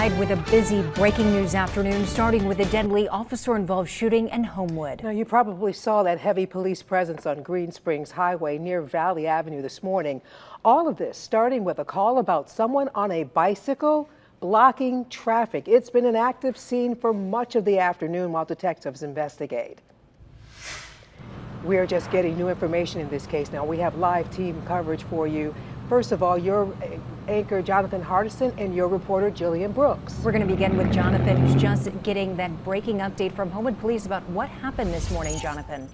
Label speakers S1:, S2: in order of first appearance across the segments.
S1: inside with a busy breaking news afternoon, starting with a deadly officer-involved shooting in Homewood.
S2: Now, you probably saw that heavy police presence on Green Springs Highway near Valley Avenue this morning. All of this starting with a call about someone on a bicycle blocking traffic. It's been an active scene for much of the afternoon while detectives investigate. We're just getting new information in this case now. We have live team coverage for you. First of all, your anchor Jonathan Hardison and your reporter Jillian Brooks.
S1: We're going to begin with Jonathan, who's just getting that breaking update from Homewood Police about what happened this morning. Jonathan.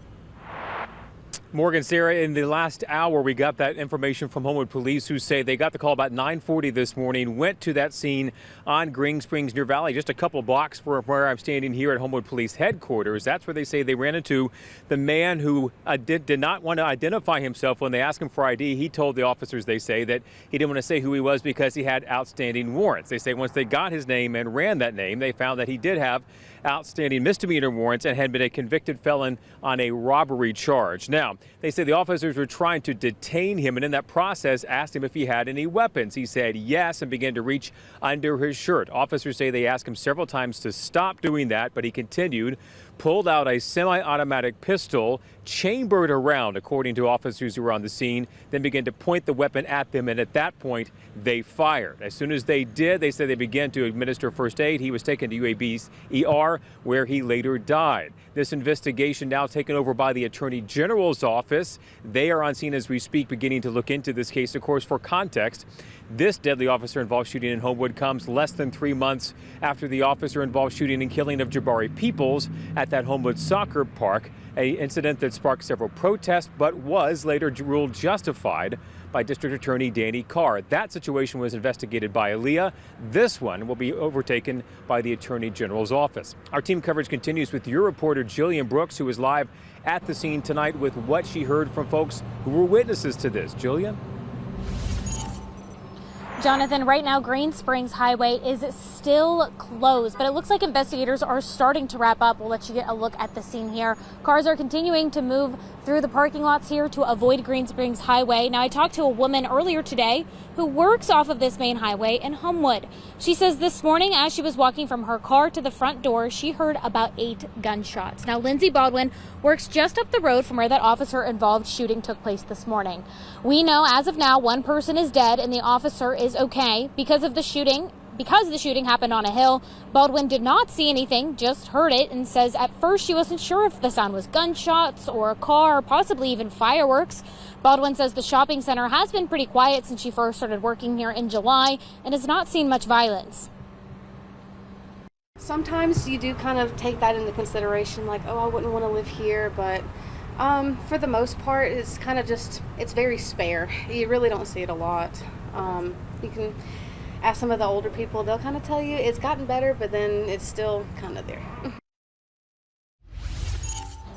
S3: Morgan, Sarah, in the last hour, we got that information from Homewood Police, who say they got the call about 9:40 this morning, went to that scene on Green Springs near Valley, just a couple of blocks from where I'm standing here at Homewood Police headquarters. That's where they say they ran into the man who did not want to identify himself when they asked him for ID. He told the officers, they say, that he didn't want to say who he was because he had outstanding warrants. They say once they got his name and ran that name, they found that he did have outstanding misdemeanor warrants and had been a convicted felon on a robbery charge. Now, they say the officers were trying to detain him, and in that process asked him if he had any weapons. He said yes and began to reach under his shirt. Officers say they asked him several times to stop doing that, but he continued, pulled out a semi-automatic pistol, chambered around, according to officers who were on the scene, then began to point the weapon at them, and at that point, they fired. As soon as they did, they said they began to administer first aid. He was taken to UAB's ER, where he later died. This investigation now taken over by the Attorney General's office. They are on scene as we speak, beginning to look into this case. Of course, for context, this deadly officer-involved shooting in Homewood comes less than 3 months after the officer-involved shooting and killing of Jabari Peoples at that Homewood soccer park, an incident that sparked several protests but was later ruled justified by District Attorney Danny Carr. That situation was investigated by Aaliyah. This one will be overtaken by the Attorney General's office. Our team coverage continues with your reporter Jillian Brooks, who is live at the scene tonight with what she heard from folks who were witnesses to this. Jillian?
S4: Jonathan, right now Green Springs Highway is still closed, but it looks like investigators are starting to wrap up. We'll let you get a look at the scene here. Cars are continuing to move through the parking lots here to avoid Green Springs Highway. Now, I talked to a woman earlier today who works off of this main highway in Homewood. She says this morning, as she was walking from her car to the front door, she heard about 8 gunshots. Now, Lindsay Baldwin works just up the road from where that officer-involved shooting took place this morning. We know as of now, 1 person is dead and the officer is okay because of the shooting. Because the shooting happened on a hill, Baldwin did not see anything, just heard it, and says at first she wasn't sure if the sound was gunshots or a car, or possibly even fireworks. Baldwin says the shopping center has been pretty quiet since she first started working here in July and has not seen much violence.
S5: Sometimes you do kind of take that into consideration, like, oh, I wouldn't want to live here, but for the most part, it's kind of just, it's very spare. You really don't see it a lot. You can ask some of the older people, they'll kind of tell you it's gotten better, but then it's still kind of there.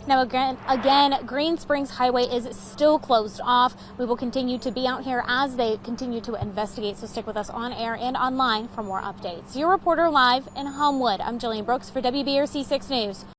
S4: Now, again, Green Springs Highway is still closed off. We will continue to be out here as they continue to investigate, so stick with us on air and online for more updates. Your reporter live in Homewood, I'm Jillian Brooks for WBRC 6 News.